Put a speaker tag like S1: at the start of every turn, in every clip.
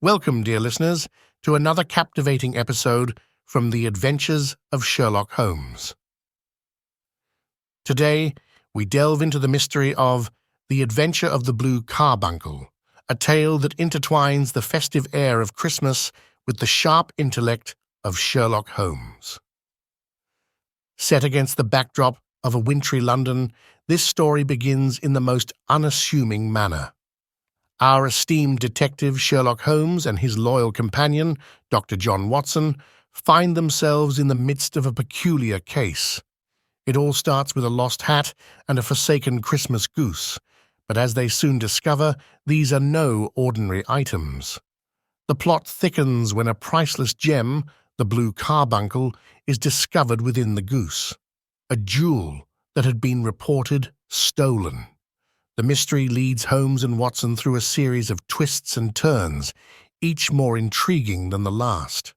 S1: Welcome, dear listeners, to another captivating episode from the Adventures of Sherlock Holmes. Today, we delve into the mystery of The Adventure of the Blue Carbuncle, a tale that intertwines the festive air of Christmas with the sharp intellect of Sherlock Holmes. Set against the backdrop of a wintry London, this story begins in the most unassuming manner. Our esteemed detective Sherlock Holmes and his loyal companion, Dr. John Watson, find themselves in the midst of a peculiar case. It all starts with a lost hat and a forsaken Christmas goose, but as they soon discover, these are no ordinary items. The plot thickens when a priceless gem, the Blue Carbuncle, is discovered within the goose, a jewel that had been reported stolen. The mystery leads Holmes and Watson through a series of twists and turns, each more intriguing than the last.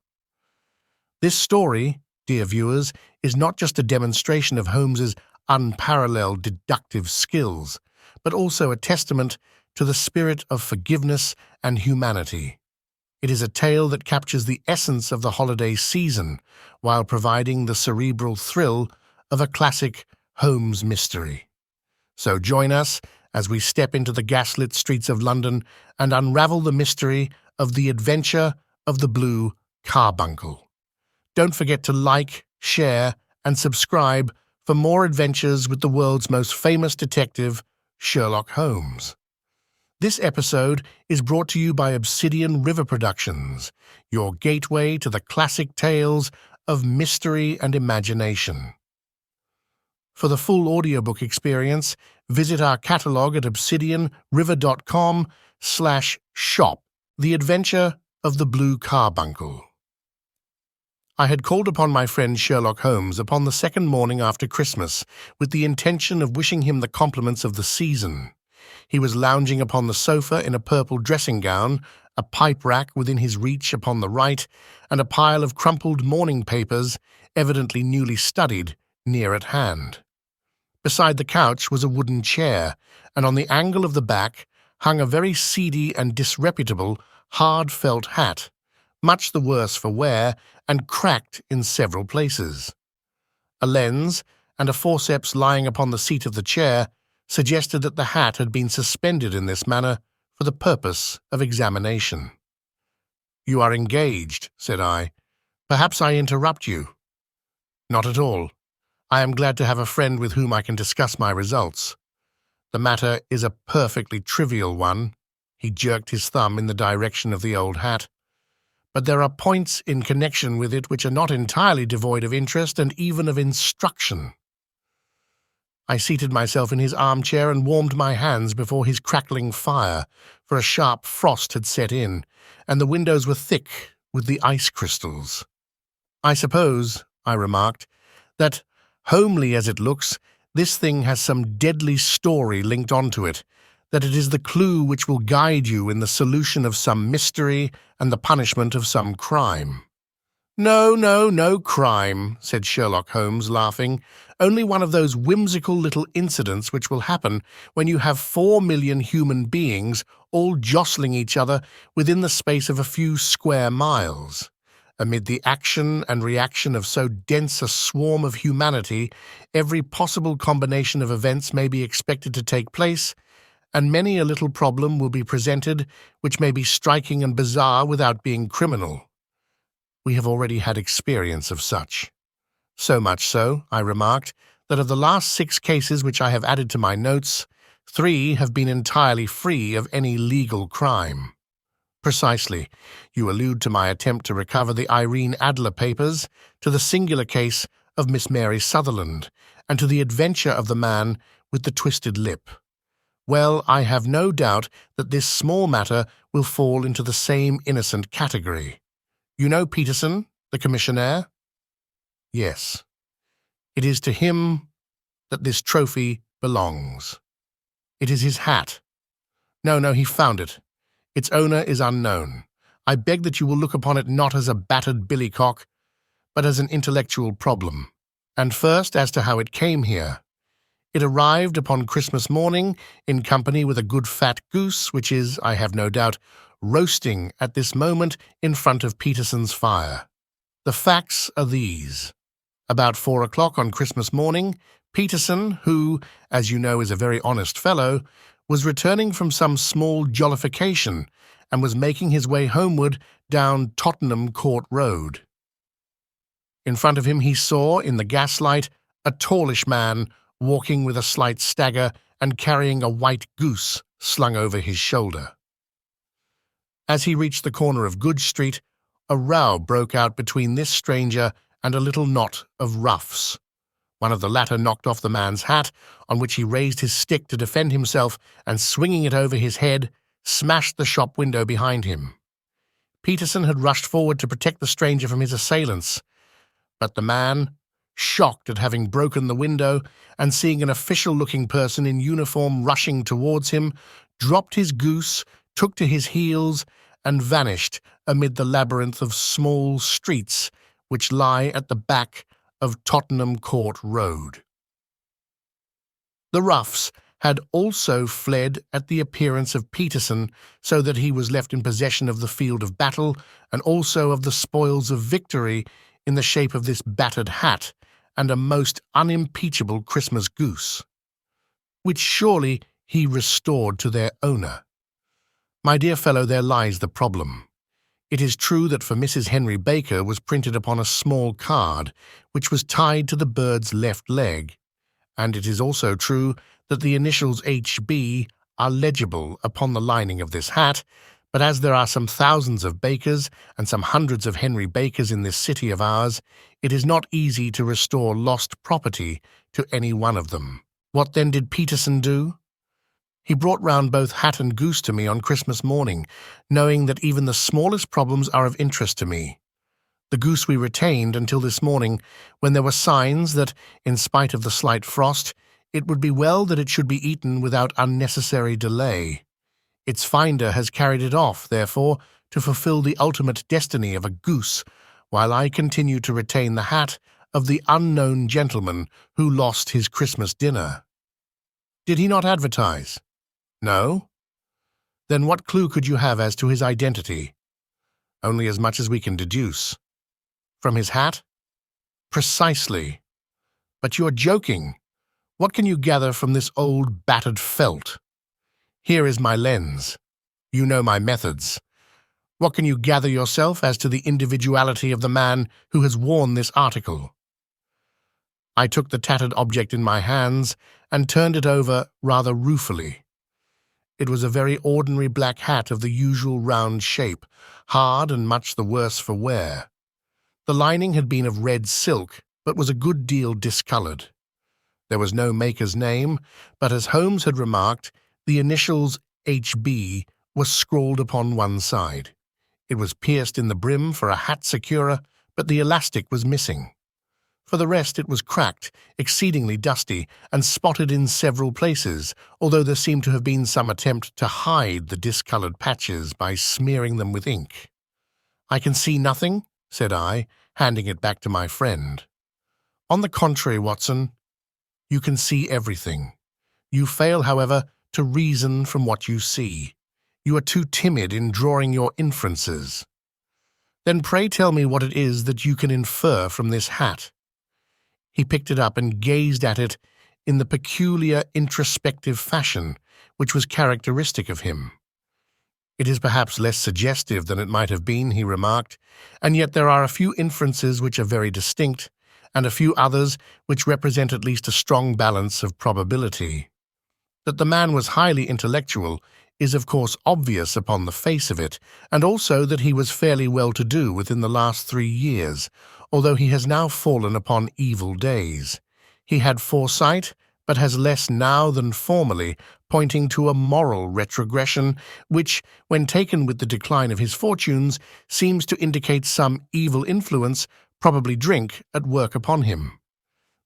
S1: This story, dear viewers, is not just a demonstration of Holmes's unparalleled deductive skills, but also a testament to the spirit of forgiveness and humanity. It is a tale that captures the essence of the holiday season while providing the cerebral thrill of a classic Holmes mystery. So join us as we step into the gaslit streets of London and unravel the mystery of the adventure of the Blue Carbuncle. Don't forget to like, share, and subscribe for more adventures with the world's most famous detective, Sherlock Holmes. This episode is brought to you by Obsidian River Productions, your gateway to the classic tales of mystery and imagination. For the full audiobook experience, visit our catalog at obsidianriver.com/shop, The Adventure of the Blue Carbuncle. I had called upon my friend Sherlock Holmes upon the second morning after Christmas with the intention of wishing him the compliments of the season. He was lounging upon the sofa in a purple dressing gown, a pipe rack within his reach upon the right, and a pile of crumpled morning papers, evidently newly studied, near at hand. Beside the couch was a wooden chair, and on the angle of the back hung a very seedy and disreputable hard felt hat, much the worse for wear and cracked in several places. A lens and a forceps lying upon the seat of the chair suggested that the hat had been suspended in this manner for the purpose of examination. "You are engaged," said I. "Perhaps I interrupt you." "Not at all. I am glad to have a friend with whom I can discuss my results. The matter is a perfectly trivial one." He jerked his thumb in the direction of the old hat. "But there are points in connection with it which are not entirely devoid of interest and even of instruction." I seated myself in his armchair and warmed my hands before his crackling fire, for a sharp frost had set in, and the windows were thick with the ice crystals. "I suppose," I remarked, "that, homely as it looks, this thing has some deadly story linked onto it, that it is the clue which will guide you in the solution of some mystery and the punishment of some crime." No crime," said Sherlock Holmes, laughing. "Only one of those whimsical little incidents which will happen when you have 4 million human beings all jostling each other within the space of a few square miles. Amid the action and reaction of so dense a swarm of humanity, every possible combination of events may be expected to take place, and many a little problem will be presented which may be striking and bizarre without being criminal. We have already had experience of such. So much so," I remarked, "that of the last 6 cases which I have added to my notes, 3 have been entirely free of any legal crime." "Precisely. You allude to my attempt to recover the Irene Adler papers, to the singular case of Miss Mary Sutherland, and to the adventure of the man with the twisted lip. Well, I have no doubt that this small matter will fall into the same innocent category. You know Peterson, the commissionaire?" "Yes. It is to him that this trophy belongs." "It is his hat." No, he found it. Its owner is unknown. I beg that you will look upon it not as a battered billycock, but as an intellectual problem. And first, as to how it came here. It arrived upon Christmas morning in company with a good fat goose, which is, I have no doubt, roasting at this moment in front of Peterson's fire. The facts are these. About 4 o'clock on Christmas morning, Peterson, who, as you know, is a very honest fellow, was returning from some small jollification and was making his way homeward down Tottenham Court Road. In front of him he saw, in the gaslight, a tallish man walking with a slight stagger and carrying a white goose slung over his shoulder. As he reached the corner of Good Street, a row broke out between this stranger and a little knot of roughs. One of the latter knocked off the man's hat, on which he raised his stick to defend himself, and swinging it over his head, smashed the shop window behind him. Peterson had rushed forward to protect the stranger from his assailants, but the man, shocked at having broken the window and seeing an official-looking person in uniform rushing towards him, dropped his goose, took to his heels, and vanished amid the labyrinth of small streets which lie at the back of Tottenham Court Road. The roughs had also fled at the appearance of Peterson, so that he was left in possession of the field of battle and also of the spoils of victory in the shape of this battered hat and a most unimpeachable Christmas goose, which surely he restored to their owner. My dear fellow, there lies the problem. It is true that for Mrs. Henry Baker was printed upon a small card, which was tied to the bird's left leg, and it is also true that the initials H.B. are legible upon the lining of this hat, but as there are some thousands of Bakers and some hundreds of Henry Bakers in this city of ours, it is not easy to restore lost property to any one of them. What then did Peterson do? He brought round both hat and goose to me on Christmas morning, knowing that even the smallest problems are of interest to me. The goose we retained until this morning, when there were signs that, in spite of the slight frost, it would be well that it should be eaten without unnecessary delay. Its finder has carried it off, therefore, to fulfill the ultimate destiny of a goose, while I continue to retain the hat of the unknown gentleman who lost his Christmas dinner. Did he not advertise? No? Then what clue could you have as to his identity? Only as much as we can deduce. From his hat? Precisely. But you are joking. What can you gather from this old battered felt? Here is my lens. You know my methods. What can you gather yourself as to the individuality of the man who has worn this article? I took the tattered object in my hands and turned it over rather ruefully. It was a very ordinary black hat of the usual round shape, hard and much the worse for wear. The lining had been of red silk, but was a good deal discoloured. There was no maker's name, but as Holmes had remarked, the initials H.B. were scrawled upon one side. It was pierced in the brim for a hat securer, but the elastic was missing. For the rest, it was cracked, exceedingly dusty, and spotted in several places, although there seemed to have been some attempt to hide the discoloured patches by smearing them with ink. "I can see nothing," said I, handing it back to my friend. "On the contrary, Watson, you can see everything. You fail, however, to reason from what you see. You are too timid in drawing your inferences. Then pray tell me what it is that you can infer from this hat." He picked it up and gazed at it in the peculiar introspective fashion which was characteristic of him. "It is perhaps less suggestive than it might have been," he remarked, "and yet there are a few inferences which are very distinct, and a few others which represent at least a strong balance of probability. That the man was highly intellectual is of course obvious upon the face of it, and also that he was fairly well-to-do within the last 3 years, although he has now fallen upon evil days. He had foresight, but has less now than formerly, pointing to a moral retrogression, which, when taken with the decline of his fortunes, seems to indicate some evil influence, probably drink, at work upon him.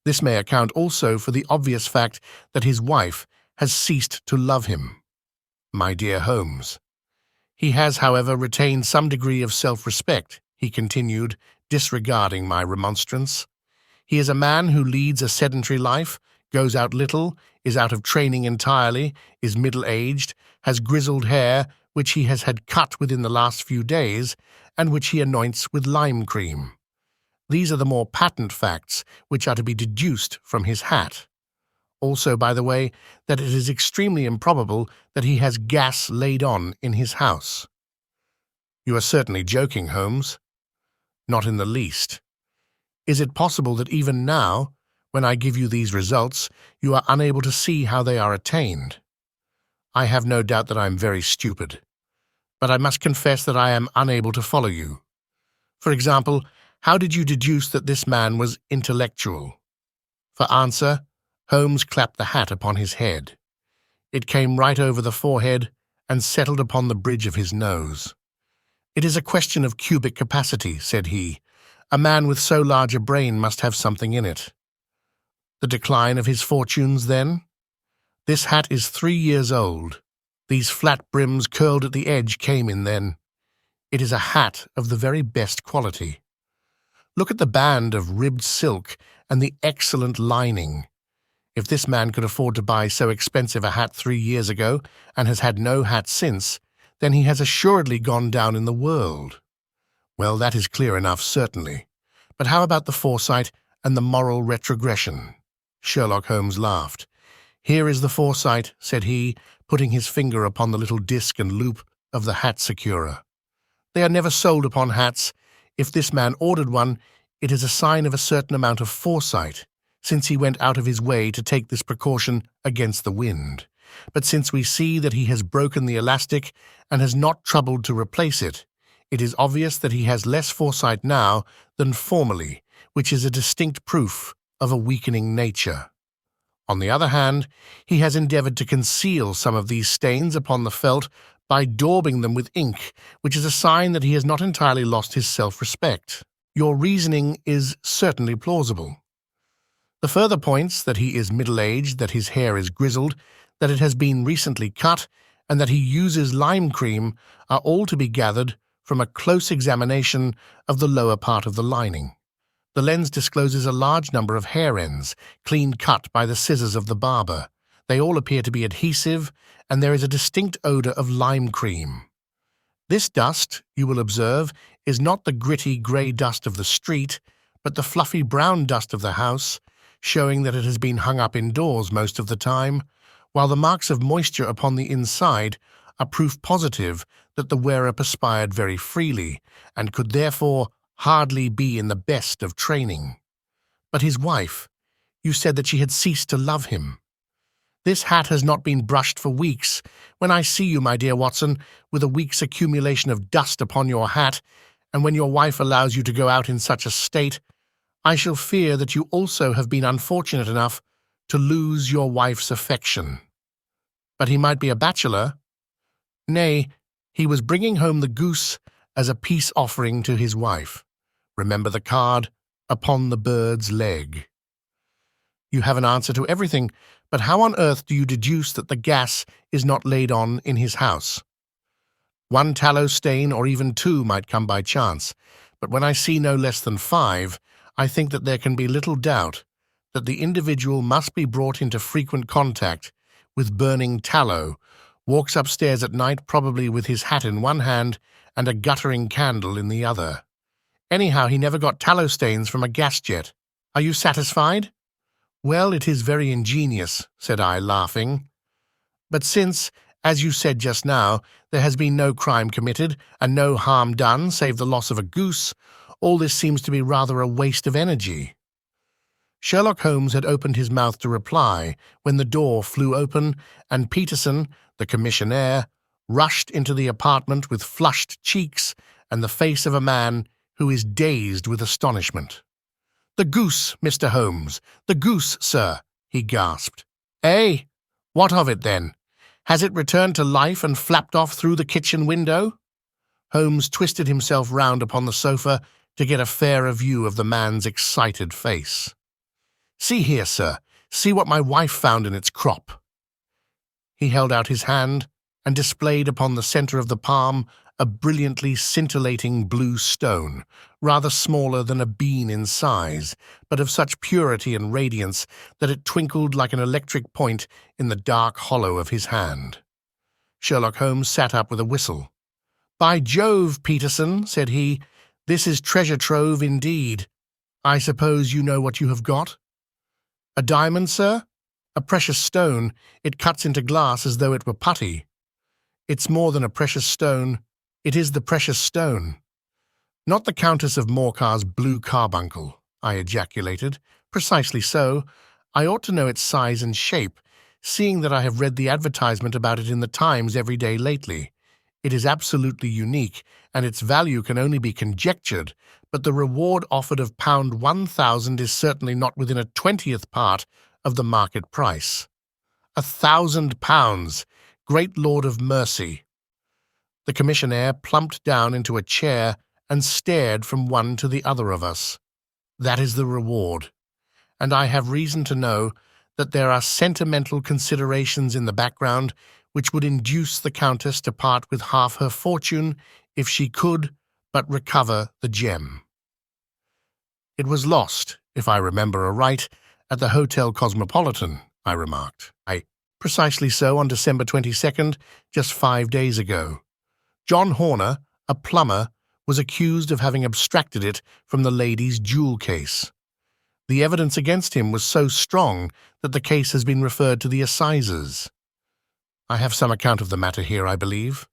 S1: This may account also for the obvious fact that his wife has ceased to love him. My dear Holmes, he has, however, retained some degree of self-respect," he continued, disregarding my remonstrance. "He is a man who leads a sedentary life, goes out little, is out of training entirely, is middle-aged, has grizzled hair, which he has had cut within the last few days, and which he anoints with lime cream. These are the more patent facts which are to be deduced from his hat. Also, by the way, that it is extremely improbable that he has gas laid on in his house. You are certainly joking, Holmes. Not in the least. Is it possible that even now, when I give you these results, you are unable to see how they are attained? I have no doubt that I am very stupid, but I must confess that I am unable to follow you. For example, how did you deduce that this man was intellectual? For answer, Holmes clapped the hat upon his head. It came right over the forehead and settled upon the bridge of his nose. "It is a question of cubic capacity," said he. "A man with so large a brain must have something in it." The decline of his fortunes, then? This hat is 3 years old. These flat brims curled at the edge came in then. It is a hat of the very best quality. Look at the band of ribbed silk and the excellent lining. If this man could afford to buy so expensive a hat 3 years ago and has had no hat since, then he has assuredly gone down in the world. Well, that is clear enough, certainly. But how about the foresight and the moral retrogression? Sherlock Holmes laughed. "Here is the foresight," said he, putting his finger upon the little disc and loop of the hat securer. "They are never sold upon hats. If this man ordered one, it is a sign of a certain amount of foresight, since he went out of his way to take this precaution against the wind. But since we see that he has broken the elastic and has not troubled to replace it, it is obvious that he has less foresight now than formerly, which is a distinct proof of a weakening nature. On the other hand, he has endeavored to conceal some of these stains upon the felt by daubing them with ink, which is a sign that he has not entirely lost his self-respect. Your reasoning is certainly plausible. The further points, that he is middle-aged, that his hair is grizzled, that it has been recently cut, and that he uses lime cream, are all to be gathered from a close examination of the lower part of the lining. The lens discloses a large number of hair ends, clean cut by the scissors of the barber. They all appear to be adhesive, and there is a distinct odor of lime cream. This dust, you will observe, is not the gritty grey dust of the street, but the fluffy brown dust of the house, showing that it has been hung up indoors most of the time, while the marks of moisture upon the inside are proof positive that the wearer perspired very freely, and could therefore hardly be in the best of training. But his wife, you said that she had ceased to love him. This hat has not been brushed for weeks. When I see you, my dear Watson, with a week's accumulation of dust upon your hat, and when your wife allows you to go out in such a state, I shall fear that you also have been unfortunate enough to lose your wife's affection. But he might be a bachelor. Nay, he was bringing home the goose as a peace offering to his wife. Remember the card, upon the bird's leg. You have an answer to everything, but how on earth do you deduce that the gas is not laid on in his house? One tallow stain or even 2 might come by chance, but when I see no less than 5, I think that there can be little doubt that the individual must be brought into frequent contact with burning tallow, walks upstairs at night probably with his hat in one hand and a guttering candle in the other. Anyhow, he never got tallow stains from a gas jet. Are you satisfied? Well, it is very ingenious, said I, laughing. But since, as you said just now, there has been no crime committed and no harm done save the loss of a goose, all this seems to be rather a waste of energy. Sherlock Holmes had opened his mouth to reply when the door flew open and Peterson, the commissionaire, rushed into the apartment with flushed cheeks and the face of a man who is dazed with astonishment. "The goose, Mr. Holmes, the goose, sir," he gasped. "Eh? What of it, then? Has it returned to life and flapped off through the kitchen window?" Holmes twisted himself round upon the sofa to get a fairer view of the man's excited face. "See here, sir. See what my wife found in its crop." He held out his hand and displayed upon the centre of the palm a brilliantly scintillating blue stone, rather smaller than a bean in size, but of such purity and radiance that it twinkled like an electric point in the dark hollow of his hand. Sherlock Holmes sat up with a whistle. "By Jove, Peterson," said he, "this is treasure trove indeed. I suppose you know what you have got?" "A diamond, sir?" "A precious stone. It cuts into glass as though it were putty." "It's more than a precious stone. It is the precious stone." "Not the Countess of Morcar's Blue Carbuncle," I ejaculated. "Precisely so. I ought to know its size and shape, seeing that I have read the advertisement about it in the Times every day lately. It is absolutely unique, and its value can only be conjectured, but the reward offered of £1,000 is certainly not within a 20th part of the market price." £1,000! Great Lord of mercy! The commissionaire plumped down into a chair and stared from one to the other of us. "That is the reward, and I have reason to know that there are sentimental considerations in the background which would induce the Countess to part with half her fortune if she could but recover the gem." "It was lost, if I remember aright, at the Hotel Cosmopolitan," I remarked. "Precisely so, on December 22nd, just 5 days ago. John Horner, a plumber, was accused of having abstracted it from the lady's jewel case. The evidence against him was so strong that the case has been referred to the assizes. I have some account of the matter here, I believe."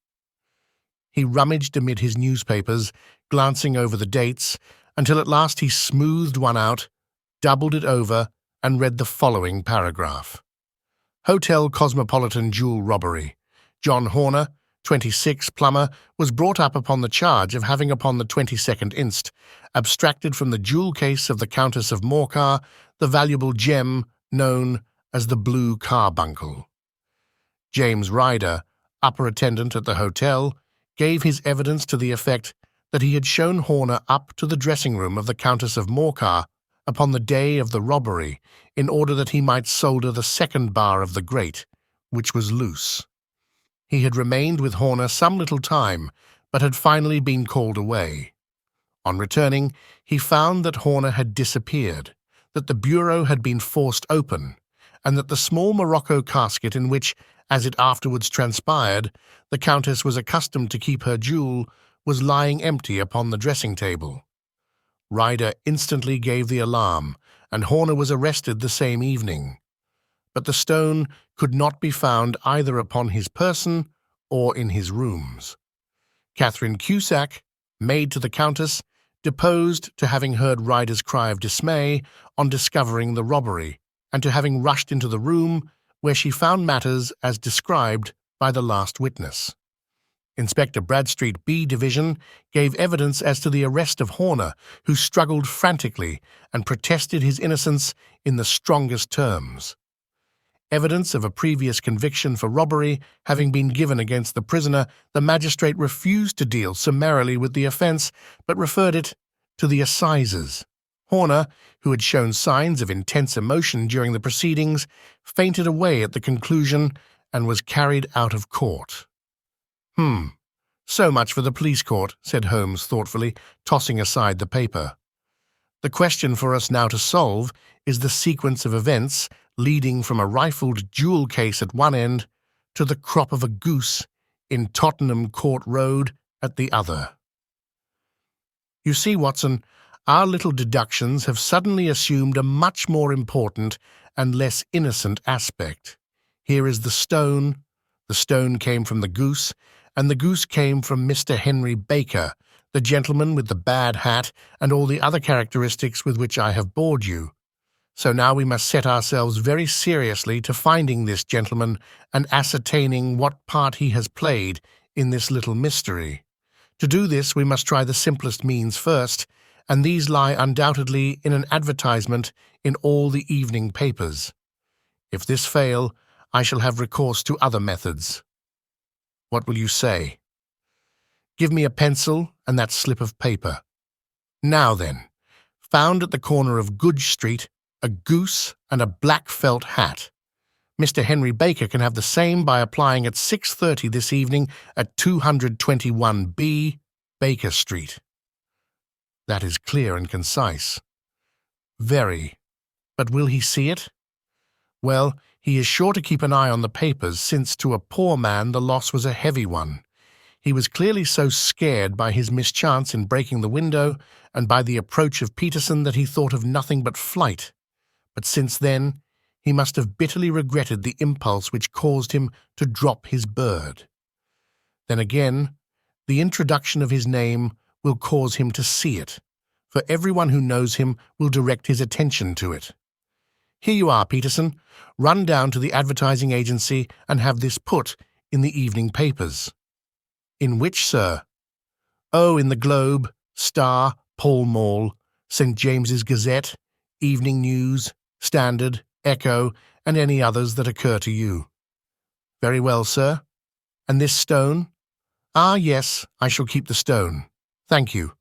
S1: He rummaged amid his newspapers, glancing over the dates, until at last he smoothed one out, doubled it over, and read the following paragraph. "Hotel Cosmopolitan jewel robbery. John Horner, 26, plumber, was brought up upon the charge of having upon the 22nd inst. abstracted from the jewel case of the Countess of Morcar the valuable gem known as the Blue Carbuncle. James Ryder, upper attendant at the hotel, gave his evidence to the effect that he had shown Horner up to the dressing-room of the Countess of Morcar upon the day of the robbery in order that he might solder the second bar of the grate, which was loose. He had remained with Horner some little time, but had finally been called away. On returning, he found that Horner had disappeared, that the bureau had been forced open, and that the small morocco casket in which, as it afterwards transpired, the Countess was accustomed to keep her jewel was lying empty upon the dressing-table. Ryder instantly gave the alarm, and Horner was arrested the same evening. But the stone could not be found either upon his person or in his rooms. Catherine Cusack, maid to the Countess, deposed to having heard Ryder's cry of dismay on discovering the robbery, and to having rushed into the room where she found matters as described by the last witness. Inspector Bradstreet B Division gave evidence as to the arrest of Horner, who struggled frantically and protested his innocence in the strongest terms. Evidence of a previous conviction for robbery having been given against the prisoner, the magistrate refused to deal summarily with the offence, but referred it to the assizes. Horner, who had shown signs of intense emotion during the proceedings, fainted away at the conclusion and was carried out of court. So much for the police court," said Holmes thoughtfully, tossing aside the paper. "The question for us now to solve is the sequence of events leading from a rifled jewel case at one end to the crop of a goose in Tottenham Court Road at the other. You see, Watson, our little deductions have suddenly assumed a much more important and less innocent aspect. Here is the stone came from the goose, and the goose came from Mr. Henry Baker, the gentleman with the bad hat and all the other characteristics with which I have bored you. So now we must set ourselves very seriously to finding this gentleman and ascertaining what part he has played in this little mystery. To do this, we must try the simplest means first, and these lie undoubtedly in an advertisement in all the evening papers. If this fail, I shall have recourse to other methods. What will you say? Give me a pencil and that slip of paper. Now then, found at the corner of Goodge Street, a goose and a black felt hat. Mr. Henry Baker can have the same by applying at 6:30 this evening at 221B Baker Street. That is clear and concise. Very. But will he see it? Well, He is sure to keep an eye on the papers, since to a poor man the loss was a heavy one. He was clearly so scared by his mischance in breaking the window and by the approach of Peterson that he thought of nothing but flight. But since then, he must have bitterly regretted the impulse which caused him to drop his bird. Then again, the introduction of his name will cause him to see it, for everyone who knows him will direct his attention to it. Here you are, Peterson. Run down to the advertising agency and have this put in the evening papers. In which, sir? Oh, in the Globe, Star, Pall Mall, St. James's Gazette, Evening News, Standard, Echo, and any others that occur to you. Very well, sir. And this stone? Ah, yes, I shall keep the stone. Thank you.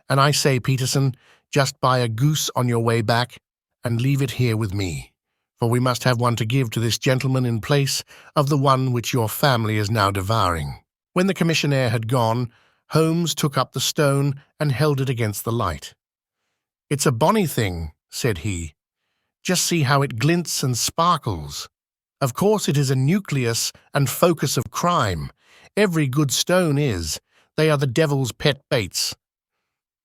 S1: And I say, Peterson, just buy a goose on your way back and leave it here with me, for we must have one to give to this gentleman in place of the one which your family is now devouring. When the commissionaire had gone, Holmes took up the stone and held it against the light. It's a bonny thing, said he. Just see how it glints and sparkles. Of course it is a nucleus and focus of crime. Every good stone is. They are the devil's pet baits.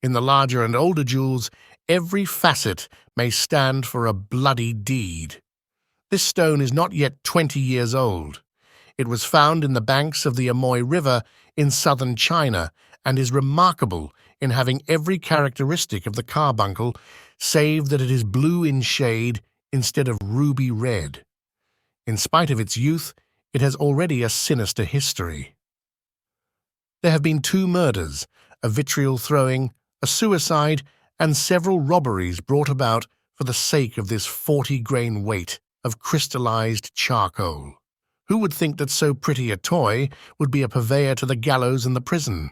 S1: In the larger and older jewels, every facet may stand for a bloody deed. This stone is not yet 20 years old. It was found in the banks of the Amoy River in southern China and is remarkable in having every characteristic of the carbuncle, save that it is blue in shade instead of ruby red. In spite of its youth, it has already a sinister history. There have been 2 murders, a vitriol throwing, a suicide, and several robberies brought about for the sake of this 40-grain weight of crystallized charcoal. Who would think that so pretty a toy would be a purveyor to the gallows and the prison?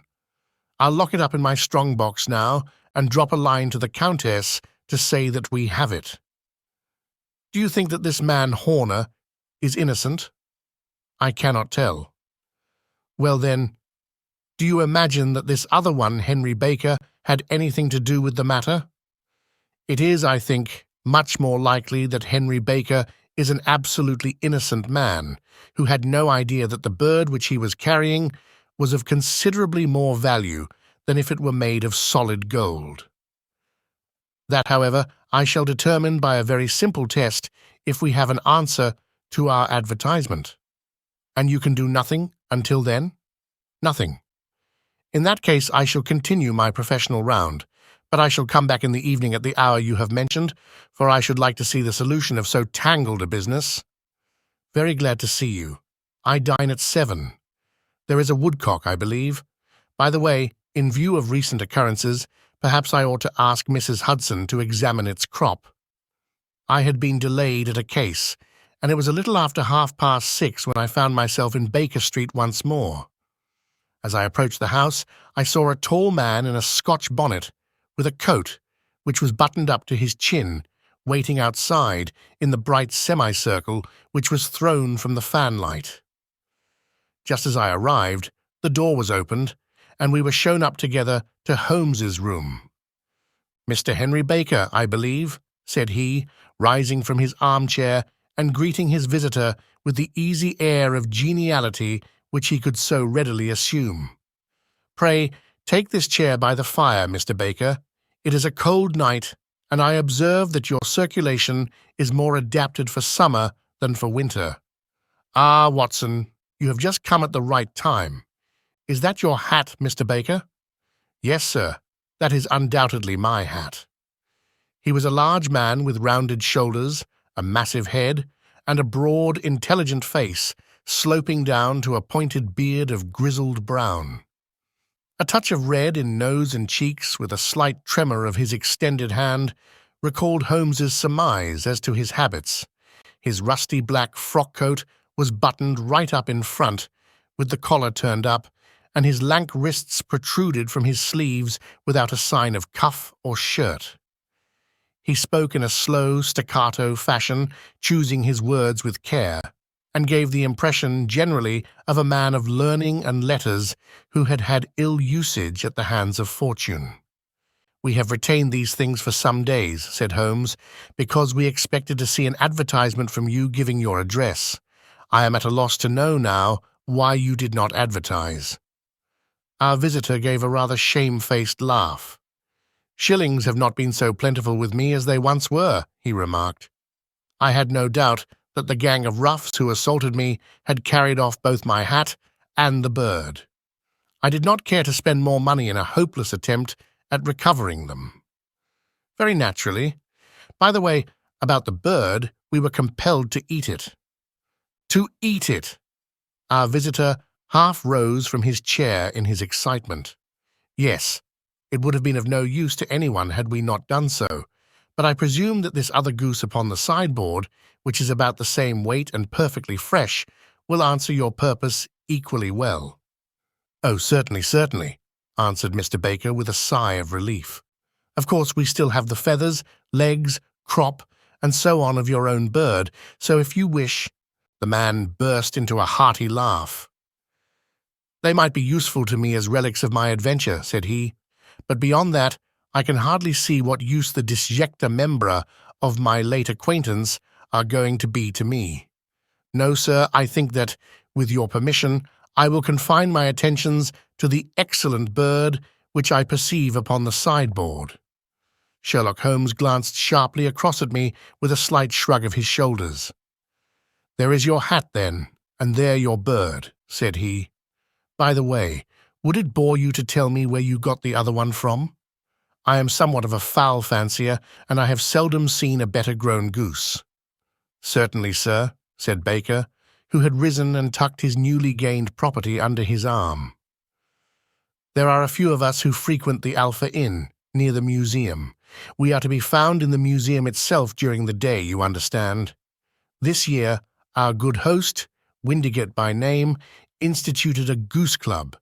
S1: I'll lock it up in my strong-box now and drop a line to the Countess to say that we have it. Do you think that this man Horner is innocent? I cannot tell. Well then, do you imagine that this other one, Henry Baker, had anything to do with the matter? It is, I think, much more likely that Henry Baker is an absolutely innocent man who had no idea that the bird which he was carrying was of considerably more value than if it were made of solid gold. That, however, I shall determine by a very simple test if we have an answer to our advertisement. And you can do nothing until then? Nothing. In that case, I shall continue my professional round, but I shall come back in the evening at the hour you have mentioned, for I should like to see the solution of so tangled a business. Very glad to see you. I dine at 7. There is a woodcock, I believe. By the way, in view of recent occurrences, perhaps I ought to ask Mrs. Hudson to examine its crop. I had been delayed at a case, and it was a little after 6:30 when I found myself in Baker Street once more. As I approached the house, I saw a tall man in a Scotch bonnet, with a coat, which was buttoned up to his chin, waiting outside in the bright semicircle which was thrown from the fanlight. Just as I arrived, the door was opened, and we were shown up together to Holmes's room. "Mr. Henry Baker, I believe," said he, rising from his armchair and greeting his visitor with the easy air of geniality which he could so readily assume. "Pray, take this chair by the fire, Mr. Baker. It is a cold night, and I observe that your circulation is more adapted for summer than for winter. Ah, Watson, you have just come at the right time. Is that your hat, Mr. Baker?" "Yes, sir, that is undoubtedly my hat." He was a large man with rounded shoulders, a massive head, and a broad, intelligent face, sloping down to a pointed beard of grizzled brown. A touch of red in nose and cheeks, with a slight tremor of his extended hand, recalled Holmes's surmise as to his habits. His rusty black frock-coat was buttoned right up in front, with the collar turned up, and his lank wrists protruded from his sleeves without a sign of cuff or shirt. He spoke in a slow, staccato fashion, choosing his words with care, and gave the impression generally of a man of learning and letters who had had ill usage at the hands of fortune. "We have retained these things for some days," said Holmes, "because we expected to see an advertisement from you giving your address. I am at a loss to know now why you did not advertise." Our visitor gave a rather shamefaced laugh. "Shillings have not been so plentiful with me as they once were," he remarked. "I had no doubt that the gang of roughs who assaulted me had carried off both my hat and the bird. I did not care to spend more money in a hopeless attempt at recovering them." "Very naturally. By the way, about the bird, we were compelled to eat it." "To eat it!" Our visitor half rose from his chair in his excitement. "Yes, it would have been of no use to anyone had we not done so, but I presume that this other goose upon the sideboard, which is about the same weight and perfectly fresh, will answer your purpose equally well." "Oh, certainly, certainly," answered Mr. Baker with a sigh of relief. "Of course, we still have the feathers, legs, crop, and so on of your own bird, so if you wish—" The man burst into a hearty laugh. "They might be useful to me as relics of my adventure," said he, "but beyond that I can hardly see what use the disjecta membra of my late acquaintance are going to be to me. No, sir, I think that, with your permission, I will confine my attentions to the excellent bird which I perceive upon the sideboard." Sherlock Holmes glanced sharply across at me with a slight shrug of his shoulders. "There is your hat, then, and there your bird," said he. "By the way, would it bore you to tell me where you got the other one from? I am somewhat of a fowl fancier, and I have seldom seen a better-grown goose." "Certainly, sir," said Baker, who had risen and tucked his newly gained property under his arm. "There are a few of us who frequent the Alpha Inn, near the museum. We are to be found in the museum itself during the day, you understand. This year, our good host, Windigate by name, instituted a goose club,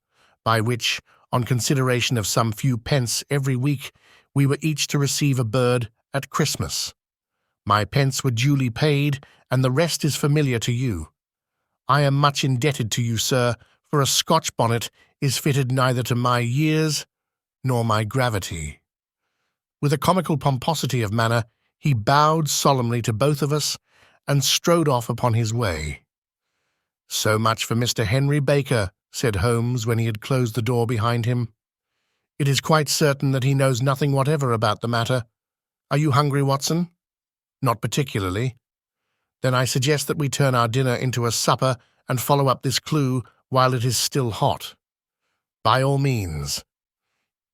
S1: by which, on consideration of some few pence every week, we were each to receive a bird at Christmas. My pence were duly paid, and the rest is familiar to you. I am much indebted to you, sir, for a Scotch bonnet is fitted neither to my years nor my gravity." With a comical pomposity of manner, he bowed solemnly to both of us and strode off upon his way. "So much for Mr. Henry Baker," said Holmes when he had closed the door behind him. "It is quite certain that he knows nothing whatever about the matter. Are you hungry, Watson?" "Not particularly." "Then I suggest that we turn our dinner into a supper and follow up this clue while it is still hot." "By all means."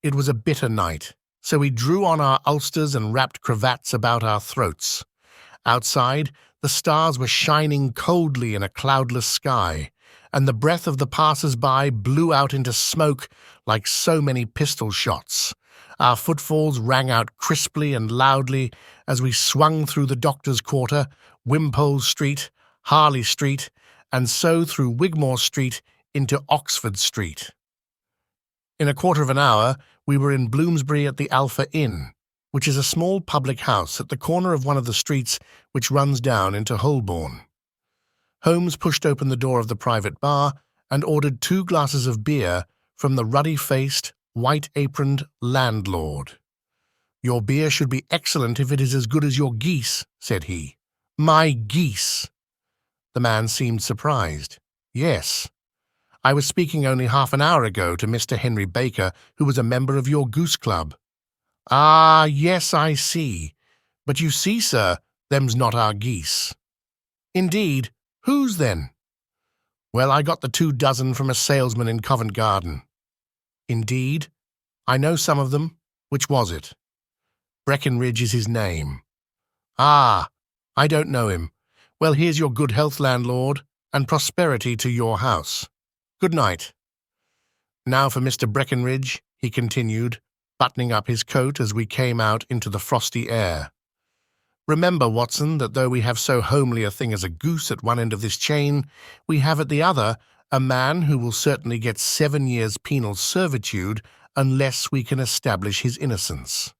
S1: It was a bitter night, so we drew on our ulsters and wrapped cravats about our throats. Outside, the stars were shining coldly in a cloudless sky, and the breath of the passers-by blew out into smoke like so many pistol shots. Our footfalls rang out crisply and loudly as we swung through the Doctor's Quarter, Wimpole Street, Harley Street, and so through Wigmore Street into Oxford Street. In a quarter of an hour, we were in Bloomsbury at the Alpha Inn, which is a small public house at the corner of one of the streets which runs down into Holborn. Holmes pushed open the door of the private bar and ordered 2 glasses of beer from the ruddy-faced, white-aproned landlord. "Your beer should be excellent if it is as good as your geese," said he. "My geese!" The man seemed surprised. "Yes. I was speaking only half an hour ago to Mr. Henry Baker, who was a member of your goose club." "Ah, yes, I see. But you see, sir, them's not our geese." "Indeed? Whose, then?" "Well, I got the 2 dozen from a salesman in Covent Garden." "Indeed? I know some of them. Which was it?" "Breckenridge is his name." "Ah, I don't know him. Well, here's your good health, landlord, and prosperity to your house. Good night. Now for Mr. Breckenridge," he continued, buttoning up his coat as we came out into the frosty air. "Remember, Watson, that though we have so homely a thing as a goose at one end of this chain, we have at the other a man who will certainly get 7 years' penal servitude unless we can establish his innocence.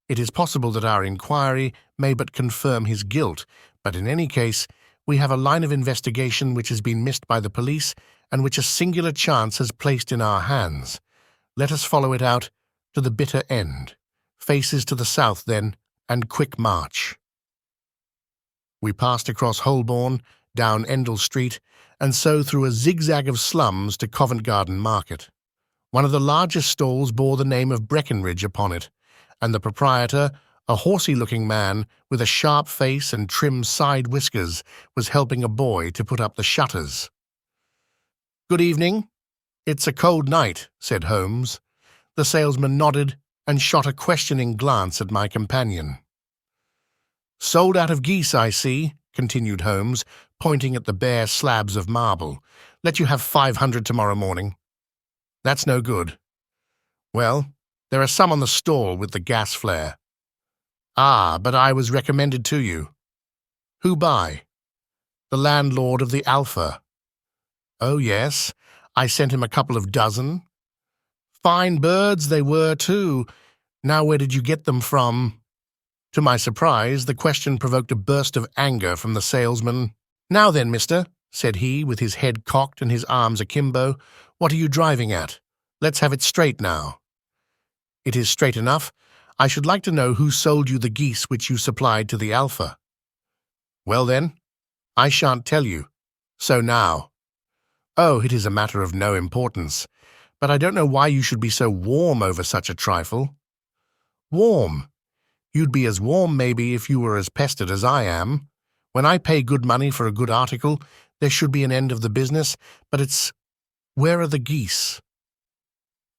S1: It is possible that our inquiry may but confirm his guilt, but in any case, we have a line of investigation which has been missed by the police and which a singular chance has placed in our hands. Let us follow it out to the bitter end. Faces to the south, then, and quick march. We passed across Holborn, down Endell Street, and so through a zigzag of slums to Covent Garden Market. One of the largest stalls bore the name of Breckenridge upon it, and the proprietor, a horsey-looking man with a sharp face and trim side whiskers, was helping a boy to put up the shutters. "Good evening. It's a cold night," said Holmes. The salesman nodded and shot a questioning glance at my companion. "Sold out of geese, I see," continued Holmes, pointing at the bare slabs of marble. "Let you have 500 tomorrow morning." "That's no good." "Well, there are some on the stall with the gas flare." "Ah, but I was recommended to you." "Who by?" "The landlord of the Alpha." "Oh, yes. I sent him a couple of dozen." "Fine birds they were, too. Now where did you get them from?" To my surprise, the question provoked a burst of anger from the salesman. "Now then, mister," said he, with his head cocked and his arms akimbo, "what are you driving at? Let's have it straight now." "It is straight enough. I should like to know who sold you the geese which you supplied to the Alpha." "Well then, I shan't tell you. So now." "Oh, it is a matter of no importance. But I don't know why you should be so warm over such a trifle." "Warm? You'd be as warm, maybe, if you were as pestered as I am. When I pay good money for a good article, there should be an end of the business, but it's, where are the geese?"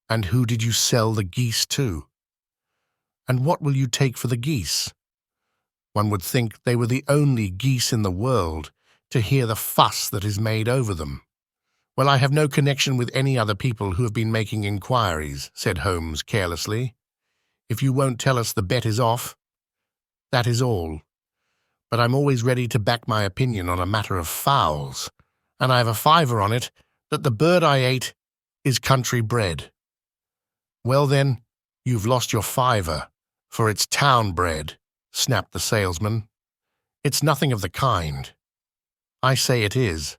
S1: "And who did you sell the geese to?" "And what will you take for the geese?" One would think they were the only geese in the world, to hear the fuss that is made over them. "Well, I have no connection with any other people who have been making inquiries," said Holmes carelessly. "If you won't tell us, the bet is off. That is all. But I'm always ready to back my opinion on a matter of fowls, and I have a fiver on it that the bird I ate is country bred." "Well then, you've lost your fiver, for it's town bred," snapped the salesman. "It's nothing of the kind." "I say it is."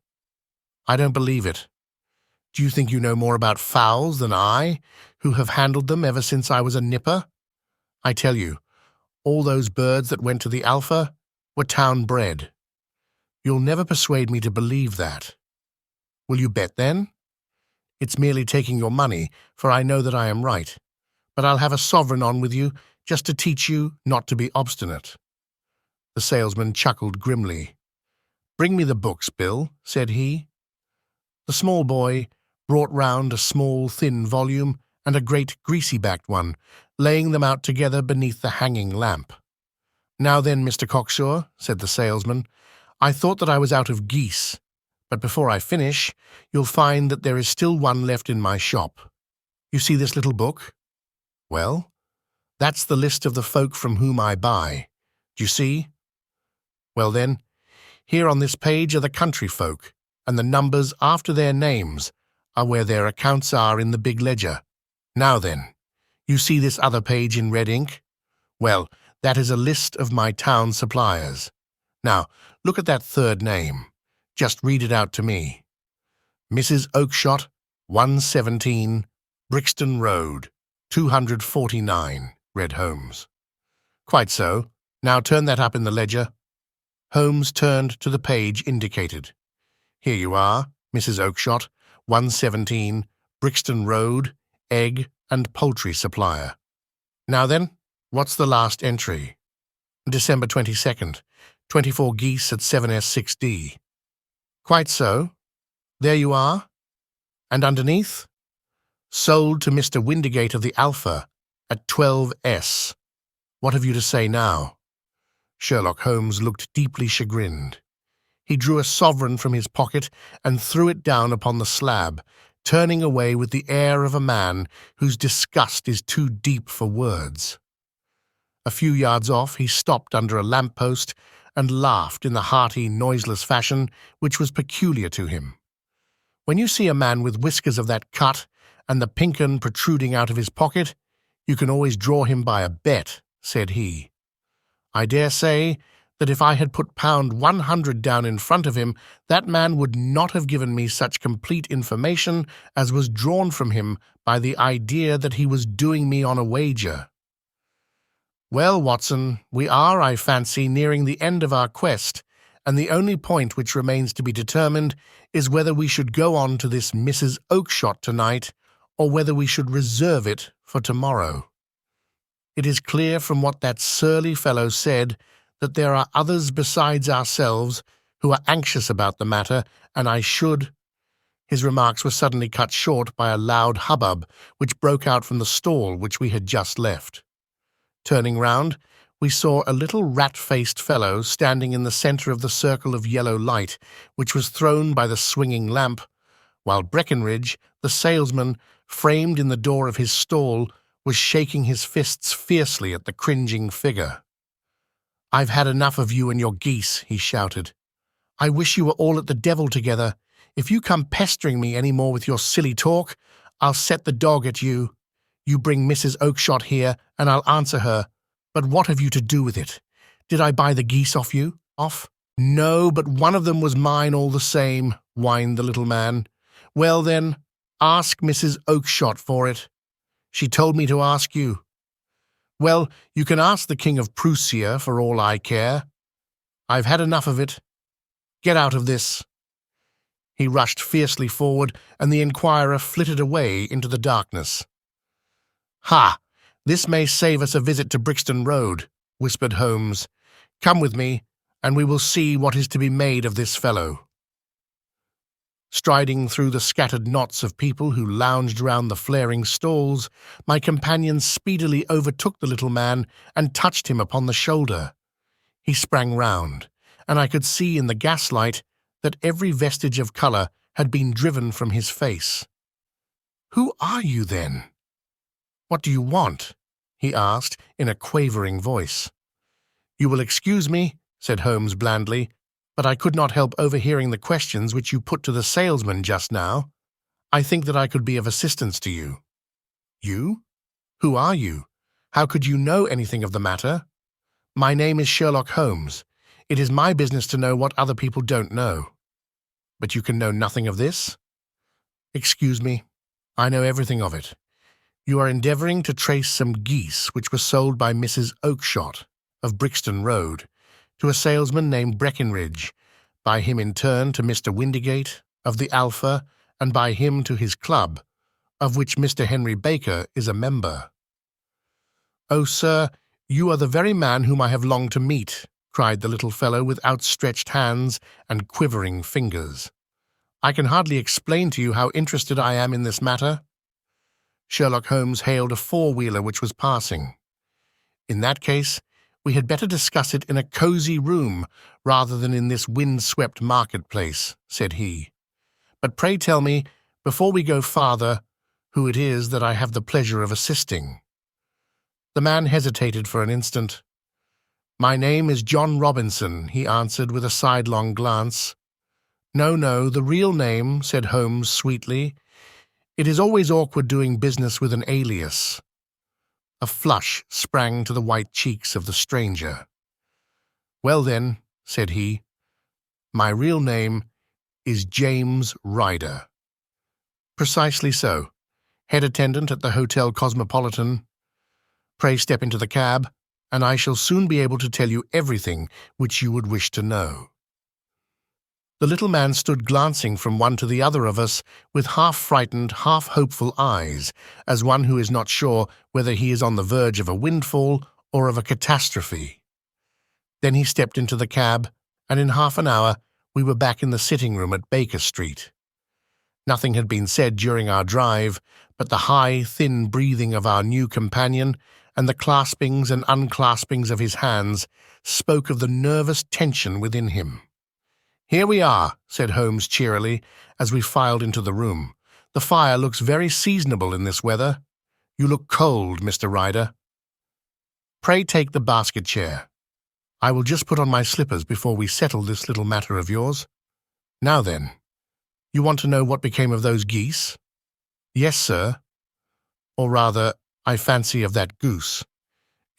S1: "I don't believe it. Do you think you know more about fowls than I, who have handled them ever since I was a nipper? I tell you, all those birds that went to the Alpha were town-bred. You'll never persuade me to believe that. Will you bet, then? It's merely taking your money, for I know that I am right. But I'll have a sovereign on with you, just to teach you not to be obstinate." The salesman chuckled grimly. "Bring me the books, Bill," said he. The small boy brought round a small, thin volume and a great greasy-backed one, laying them out together beneath the hanging lamp. "Now then, Mr. Cocksure," said the salesman, "I thought that I was out of geese, but before I finish, you'll find that there is still one left in my shop. You see this little book? Well, that's the list of the folk from whom I buy. Do you see? Well then, here on this page are the country folk, and the numbers after their names are where their accounts are in the big ledger. Now then, you see this other page in red ink? Well, that is a list of my town suppliers. Now, look at that third name. Just read it out to me. Mrs. Oakshott, 117, Brixton Road, 249, read Holmes. "Quite so. Now turn that up in the ledger." Holmes turned to the page indicated. "Here you are, Mrs. Oakshott, 117, Brixton Road, egg and poultry supplier. Now then, what's the last entry?" "December 22nd, 24 geese at 7S6D. "Quite so. There you are. And underneath? Sold to Mr. Windigate of the Alpha at 12S. What have you to say now?" Sherlock Holmes looked deeply chagrined. He drew a sovereign from his pocket and threw it down upon the slab, turning away with the air of a man whose disgust is too deep for words. A few yards off, he stopped under a lamp-post and laughed in the hearty, noiseless fashion which was peculiar to him. When you see a man with whiskers of that cut and the pink 'un protruding out of his pocket, you can always draw him by a bet, said he. I dare say that if I had put pound 100 down in front of him, that man would not have given me such complete information as was drawn from him by the idea that he was doing me on a wager. Well, Watson, we are, I fancy, nearing the end of our quest, and the only point which remains to be determined is whether we should go on to this Mrs. Oakshott tonight, or whether we should reserve it for tomorrow. It is clear from what that surly fellow said that there are others besides ourselves who are anxious about the matter, and I should— His remarks were suddenly cut short by a loud hubbub which broke out from the stall which we had just left. Turning round, we saw a little rat-faced fellow standing in the centre of the circle of yellow light which was thrown by the swinging lamp, while Breckenridge, the salesman, framed in the door of his stall, was shaking his fists fiercely at the cringing figure. "I've had enough of you and your geese," he shouted. "I wish you were all at the devil together. If you come pestering me any more with your silly talk, I'll set the dog at you. You bring Mrs. Oakshott here, and I'll answer her. But what have you to do with it? Did I buy the geese off you? No, but one of them was mine all the same," whined the little man. "Well then, ask Mrs. Oakshott for it. She told me to ask you." "Well, you can ask the King of Prussia for all I care. I've had enough of it. Get out of this." He rushed fiercely forward, and the inquirer flitted away into the darkness. "Ha! This may save us a visit to Brixton Road," whispered Holmes. "Come with me, and we will see what is to be made of this fellow." Striding through the scattered knots of people who lounged round the flaring stalls, my companion speedily overtook the little man and touched him upon the shoulder. He sprang round, and I could see in the gaslight that every vestige of colour had been driven from his face. "Who are you, then? What do you want?" he asked in a quavering voice. "You will excuse me," said Holmes blandly, "but I could not help overhearing the questions which you put to the salesman just now. I think that I could be of assistance to you." "You? Who are you? How could you know anything of the matter?" "My name is Sherlock Holmes. It is my business to know what other people don't know." "But you can know nothing of this?" "Excuse me, I know everything of it. You are endeavouring to trace some geese which were sold by Mrs. Oakshott, of Brixton Road, to a salesman named Breckenridge, by him in turn to Mr. Windigate, of the Alpha, and by him to his club, of which Mr. Henry Baker is a member." "Oh, sir, you are the very man whom I have longed to meet," cried the little fellow with outstretched hands and quivering fingers. "I can hardly explain to you how interested I am in this matter." Sherlock Holmes hailed a four-wheeler which was passing. "In that case, we had better discuss it in a cosy room rather than in this wind-swept marketplace," said he. "But pray tell me, before we go farther, who it is that I have the pleasure of assisting." The man hesitated for an instant. "My name is John Robinson," he answered with a sidelong glance. No, the real name," said Holmes sweetly. "It is always awkward doing business with an alias." A flush sprang to the white cheeks of the stranger. "Well then," said he, "my real name is James Ryder." "Precisely so. Head attendant at the Hotel Cosmopolitan. Pray step into the cab, and I shall soon be able to tell you everything which you would wish to know." The little man stood glancing from one to the other of us with half-frightened, half-hopeful eyes, as one who is not sure whether he is on the verge of a windfall or of a catastrophe. Then he stepped into the cab, and in half an hour we were back in the sitting-room at Baker Street. Nothing had been said during our drive, but the high, thin breathing of our new companion and the claspings and unclaspings of his hands spoke of the nervous tension within him. "Here we are," said Holmes cheerily, as we filed into the room. "The fire looks very seasonable in this weather. You look cold, Mr. Ryder. Pray take the basket chair. I will just put on my slippers before we settle this little matter of yours. Now then, you want to know what became of those geese?" "Yes, sir. Or rather, I fancy of that goose.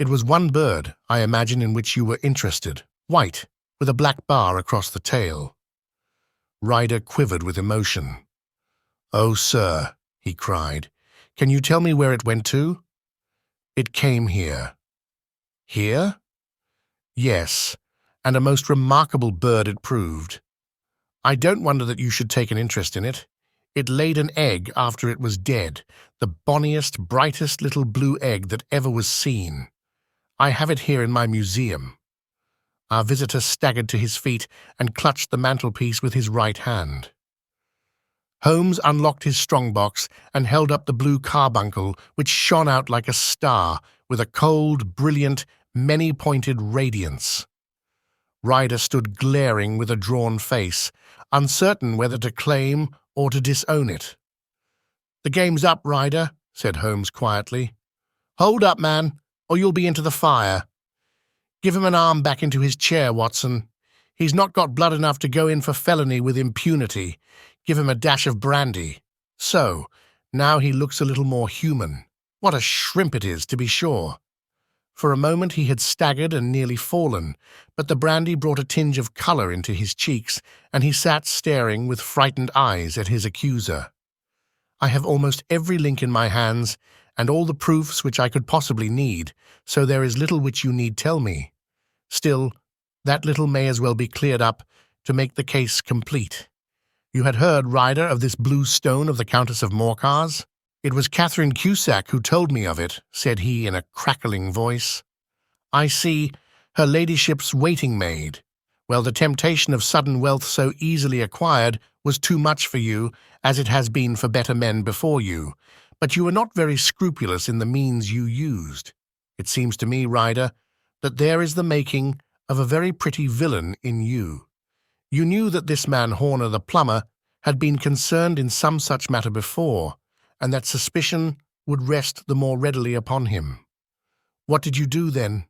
S1: It was one bird, I imagine, in which you were interested, white, with a black bar across the tail." Ryder quivered with emotion. "Oh, sir," he cried, "can you tell me where it went to?" "It came here." Here? Yes, and a most remarkable bird it proved. I don't wonder that you should take an interest in it. It laid an egg after it was dead, the bonniest, brightest little blue egg that ever was seen. I have it here in my museum. Our visitor staggered to his feet and clutched the mantelpiece with his right hand. Holmes unlocked his strongbox and held up the blue carbuncle, which shone out like a star with a cold, brilliant, many-pointed radiance. Ryder stood glaring with a drawn face, uncertain whether to claim or to disown it. "The game's up, Ryder," said Holmes quietly. "Hold up, man, or you'll be into the fire. Give him an arm back into his chair, Watson. He's not got blood enough to go in for felony with impunity. Give him a dash of brandy. So, now he looks a little more human. What a shrimp it is, to be sure." For a moment he had staggered and nearly fallen, but the brandy brought a tinge of colour into his cheeks, and he sat staring with frightened eyes at his accuser. "I have almost every link in my hands, and all the proofs which I could possibly need, so there is little which you need tell me. Still, that little may as well be cleared up to make the case complete. You had heard, Ryder, of this blue stone of the Countess of Morcar's? It was Catherine Cusack who told me of it," said he in a crackling voice. "I see, her ladyship's waiting-maid. Well, the temptation of sudden wealth so easily acquired was too much for you, as it has been for better men before you, but you were not very scrupulous in the means you used. It seems to me, Ryder, that there is the making of a very pretty villain in you. You knew that this man Horner the plumber had been concerned in some such matter before, and that suspicion would rest the more readily upon him. What did you do then?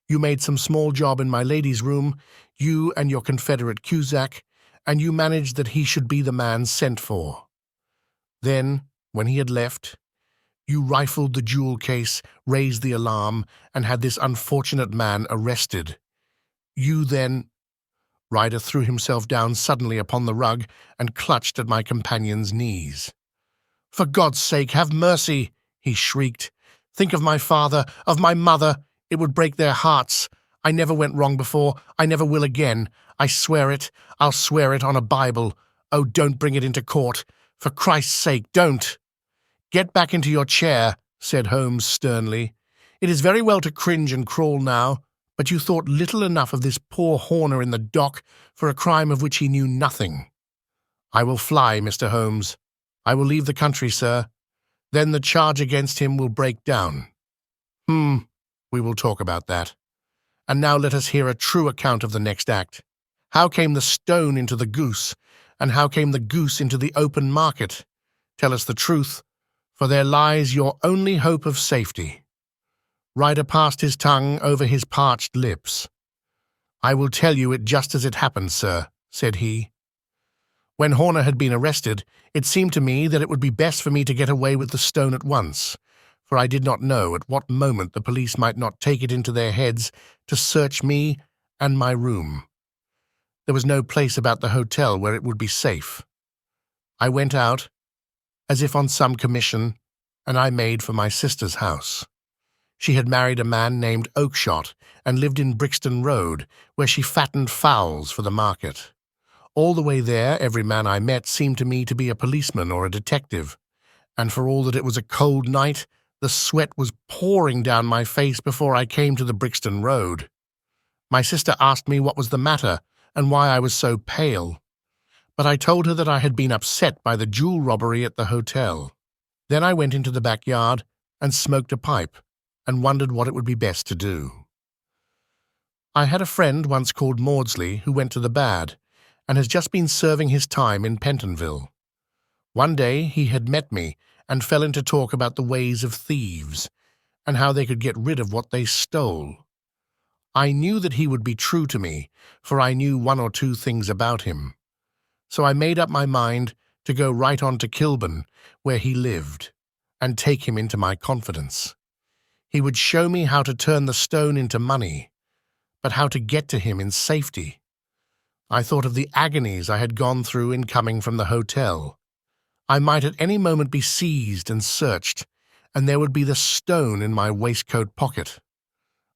S1: You made some small job in my lady's room, you and your confederate Cusack, and you managed that he should be the man sent for. Then, when he had left, you rifled the jewel case, raised the alarm, and had this unfortunate man arrested. You then—" Ryder threw himself down suddenly upon the rug and clutched at my companion's knees. "For God's sake, have mercy!" he shrieked. "Think of my father, of my mother. It would break their hearts. I never went wrong before. I never will again. I swear it. I'll swear it on a Bible. Oh, don't bring it into court. For Christ's sake, don't." "Get back into your chair," said Holmes sternly. "It is very well to cringe and crawl now, but you thought little enough of this poor Horner in the dock for a crime of which he knew nothing. I will fly, Mr. Holmes. I will leave the country, sir. Then the charge against him will break down. We will talk about that. And now let us hear a true account of the next act. How came the stone into the goose, and how came the goose into the open market? Tell us the truth, for there lies your only hope of safety." Ryder passed his tongue over his parched lips. "I will tell you it just as it happened, sir," said he. "When Horner had been arrested, it seemed to me that it would be best for me to get away with the stone at once, for I did not know at what moment the police might not take it into their heads to search me and my room. There was no place about the hotel where it would be safe. I went out, as if on some commission, and I made for my sister's house. She had married a man named Oakshott and lived in Brixton Road, where she fattened fowls for the market. All the way there, every man I met seemed to me to be a policeman or a detective, and for all that it was a cold night, the sweat was pouring down my face before I came to the Brixton Road. My sister asked me what was the matter and why I was so pale, but I told her that I had been upset by the jewel robbery at the hotel. Then I went into the backyard and smoked a pipe, and wondered what it would be best to do. I had a friend once called Maudsley who went to the bad, and has just been serving his time in Pentonville. One day he had met me and fell into talk about the ways of thieves, and how they could get rid of what they stole. I knew that he would be true to me, for I knew one or two things about him. So I made up my mind to go right on to Kilburn, where he lived, and take him into my confidence. He would show me how to turn the stone into money, but how to get to him in safety. I thought of the agonies I had gone through in coming from the hotel. I might at any moment be seized and searched, and there would be the stone in my waistcoat pocket.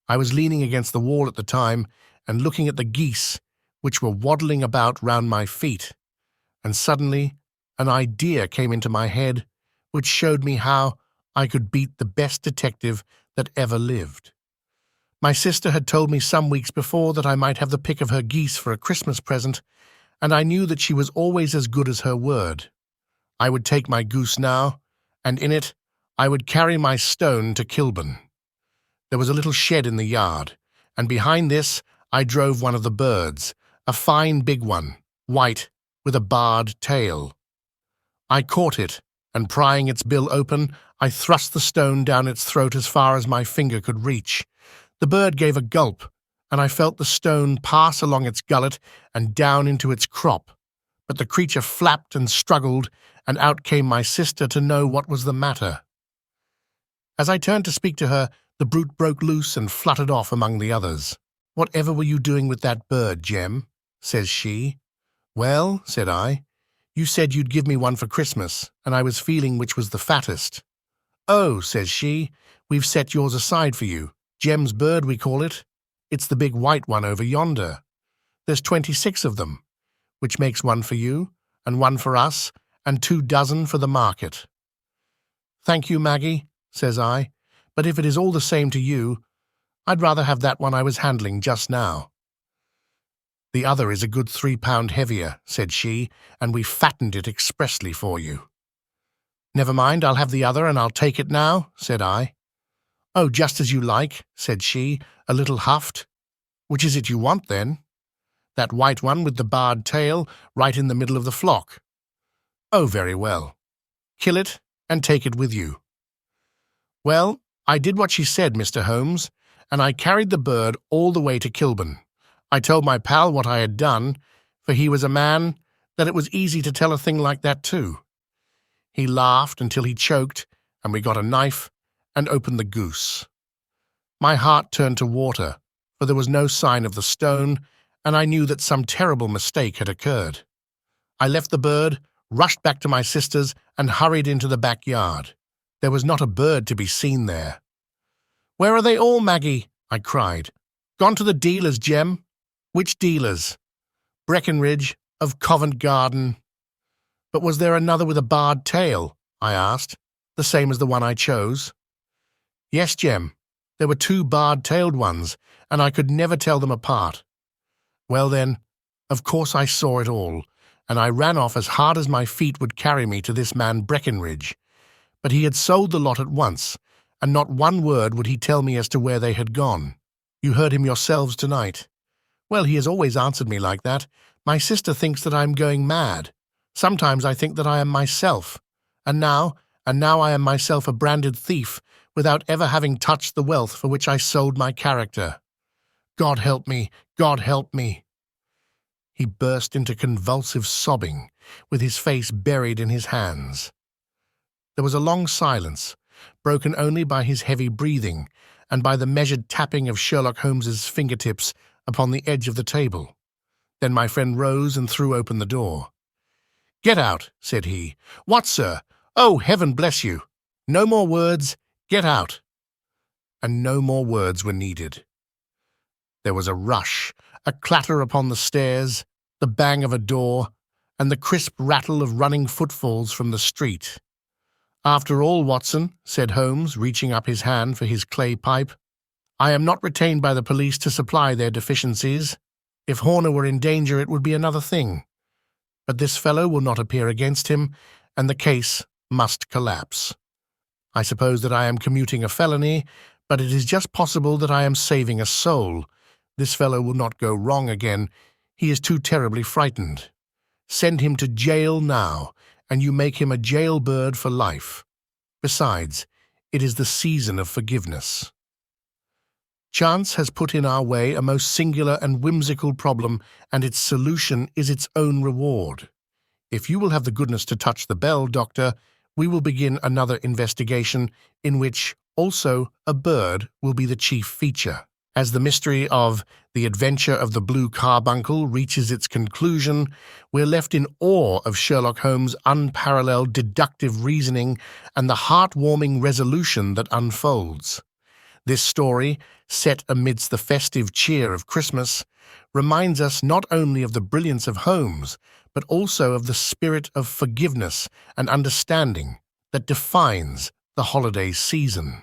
S1: I was leaning against the wall at the time and looking at the geese, which were waddling about round my feet, and suddenly an idea came into my head which showed me how I could beat the best detective that ever lived. My sister had told me some weeks before that I might have the pick of her geese for a Christmas present, and I knew that she was always as good as her word. I would take my goose now, and in it I would carry my stone to Kilburn. There was a little shed in the yard, and behind this I drove one of the birds, a fine big one, white, with a barred tail. I caught it, and prying its bill open, I thrust the stone down its throat as far as my finger could reach. The bird gave a gulp, and I felt the stone pass along its gullet and down into its crop. But the creature flapped and struggled, and out came my sister to know what was the matter. As I turned to speak to her, the brute broke loose and fluttered off among the others. "Whatever were you doing with that bird, Jem?" says she. "Well," said I, "you said you'd give me one for Christmas, and I was feeling which was the fattest." "Oh," says she, "we've set yours aside for you. Jem's bird, we call it. It's the big white one over yonder. There's 26 of them, which makes one for you, and one for us, and 2 dozen for the market." "Thank you, Maggie," says I, "but if it is all the same to you, I'd rather have that one I was handling just now." "The other is a good 3 pound heavier," said she, "and we fattened it expressly for you." "Never mind, I'll have the other, and I'll take it now," said I. "Oh, just as you like," said she, a little huffed. "Which is it you want, then?" "That white one with the barred tail, right in the middle of the flock." "Oh, very well. Kill it, and take it with you." Well, I did what she said, Mr. Holmes, and I carried the bird all the way to Kilburn. I told my pal what I had done, for he was a man that it was easy to tell a thing like that too. He laughed until he choked, and we got a knife and opened the goose. My heart turned to water, for there was no sign of the stone, and I knew that some terrible mistake had occurred. I left the bird, rushed back to my sister's, and hurried into the backyard. There was not a bird to be seen there. "Where are they all, Maggie?" I cried. "Gone to the dealers, Jem." "Which dealers?" "Breckenridge, of Covent Garden." "But was there another with a barred tail?" I asked, "the same as the one I chose?" "Yes, Jem. There were 2 barred-tailed ones, and I could never tell them apart." Well then, of course I saw it all, and I ran off as hard as my feet would carry me to this man Breckenridge. But he had sold the lot at once, and not one word would he tell me as to where they had gone. You heard him yourselves tonight. Well, he has always answered me like that. My sister thinks that I am going mad. Sometimes I think that I am myself. And now I am myself a branded thief, without ever having touched the wealth for which I sold my character. God help me! God help me! He burst into convulsive sobbing, with his face buried in his hands. There was a long silence, broken only by his heavy breathing and by the measured tapping of Sherlock Holmes's fingertips upon the edge of the table. Then my friend rose and threw open the door. "Get out," said he. "What, sir? Oh, heaven bless you! No more words. Get out." And no more words were needed. There was a rush, a clatter upon the stairs, the bang of a door, and the crisp rattle of running footfalls from the street. "After all, Watson," said Holmes, reaching up his hand for his clay pipe, "I am not retained by the police to supply their deficiencies. If Horner were in danger, it would be another thing. But this fellow will not appear against him, and the case must collapse. I suppose that I am commuting a felony, but it is just possible that I am saving a soul. This fellow will not go wrong again. He is too terribly frightened. Send him to jail now, and you make him a jailbird for life. Besides, it is the season of forgiveness. Chance has put in our way a most singular and whimsical problem, and its solution is its own reward. If you will have the goodness to touch the bell, Doctor, we will begin another investigation in which also a bird will be the chief feature. As the mystery of The Adventure of the Blue Carbuncle reaches its conclusion, we're left in awe of Sherlock Holmes' unparalleled deductive reasoning and the heart-warming resolution that unfolds. This story, set amidst the festive cheer of Christmas, reminds us not only of the brilliance of Holmes, but also of the spirit of forgiveness and understanding that defines the holiday season.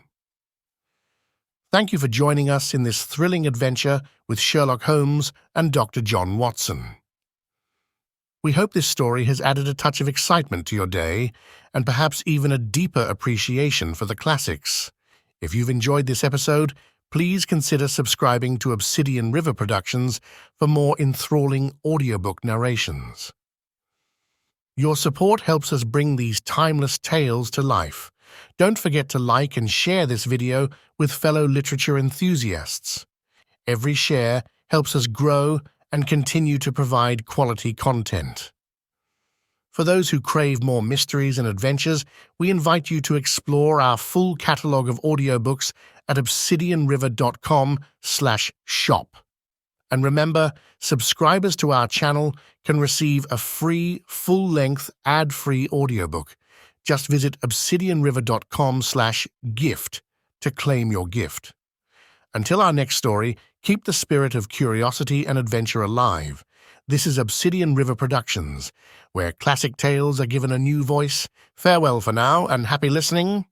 S1: Thank you for joining us in this thrilling adventure with Sherlock Holmes and Dr. John Watson. We hope this story has added a touch of excitement to your day and perhaps even a deeper appreciation for the classics. If you've enjoyed this episode, please consider subscribing to Obsidian River Productions for more enthralling audiobook narrations. Your support helps us bring these timeless tales to life. Don't forget to like and share this video with fellow literature enthusiasts. Every share helps us grow and continue to provide quality content. For those who crave more mysteries and adventures, we invite you to explore our full catalogue of audiobooks at obsidianriver.com/shop. And remember, subscribers to our channel can receive a free, full-length, ad-free audiobook. Just visit obsidianriver.com/gift to claim your gift. Until our next story, keep the spirit of curiosity and adventure alive. This is Obsidian River Productions, where classic tales are given a new voice. Farewell for now, and happy listening.